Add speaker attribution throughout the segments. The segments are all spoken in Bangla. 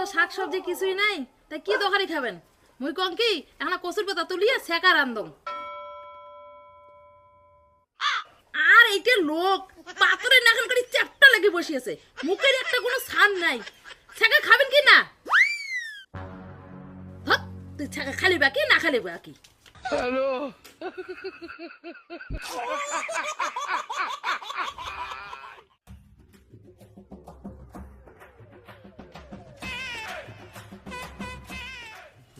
Speaker 1: তো শাক সবজি কিছুই নাই, তাই কি দোকানি খাবেন? মুই কম কি এখন কচুর পাতা তুলিয়ে ছেঁকা রান্ধম। আর এইটা লোক পাথরে নাকাল করে চ্যাপটা লাগে বসিয়েছে, মুখের একটা কোনো ছান নাই। ছেঁকা খাবেন কি না? ধত, তুই ছেঁকা খালি বাকি না খালি বাকি।
Speaker 2: হ্যালো।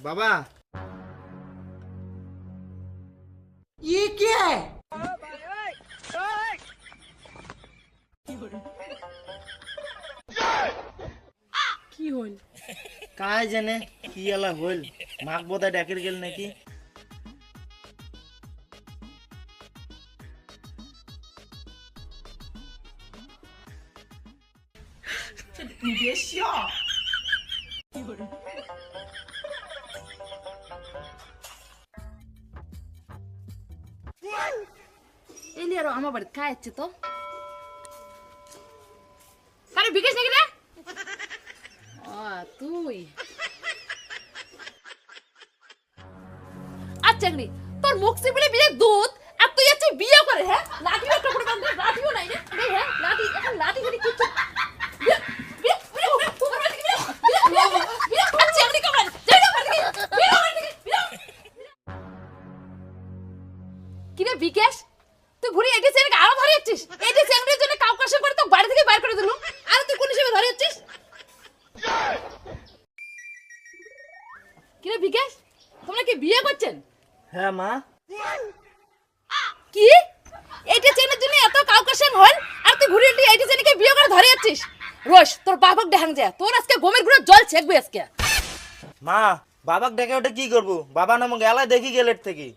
Speaker 3: बाबा
Speaker 4: ये क्या है?
Speaker 1: কি হল?
Speaker 3: काय जाने की अला होल माक बोधा डाकिर गेल नाकी
Speaker 4: 你别笑。
Speaker 1: এলি আর আমার বাড়িতে খাইছে তো। আরে বিকেশ নাকি রে? তুই আচ্ছা তোর মুখ সিবিলে বিয়ে দুধ আর তুই আচ্ছা বিয়ে করে হ্যাঁ? লাঠি একটা করে বাঁধতে লাঠিও নাই রে। হ্যাঁ লাঠি এখন লাঠি ধরে কিচ্ছু কিরে বিকেশ, তুই ঘুরে এটি ছেলেকে আরো ধরে যাচ্ছিস? এটি ছেলের জন্য কাউ কাছে করে তো বাড়ি থেকে বাইর করে দিলুম, আর তুই কোন হিসেবে ধরে যাচ্ছিস? কিরে বিকেশ, তোমরা কি বিয়ে করছেন?
Speaker 3: है माँ
Speaker 1: কি এইটা ছেলের জন্য এত কাউ কাছে হল, আর তুই ঘুরে এটি এইটা ছেলেকে বিয়ে করে ধরে যাচ্ছিস? রোশ তোর বাপক দেখান যায়, তোর আজকে গমের গুঁড়ো জল ছেকবে আজকে।
Speaker 3: माँ बाबाक डेके ओटे की करबो बाबा नाम गेला देखी गेलेट थेकी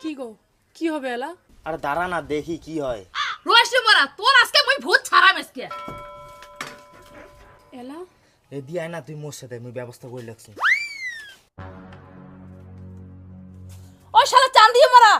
Speaker 1: কি গো কি হবে এলা?
Speaker 3: अरे दारा ना देखी की হয়
Speaker 1: রোশ রে মরা, তোর আজকে মই ভূত ছাড়াম আজকে। এলা
Speaker 3: এ দি আয় না তুই মোর সাথে মুই ব্যবস্থা কই লাগছি
Speaker 1: ও শালা চাঁদিয়ে মরা,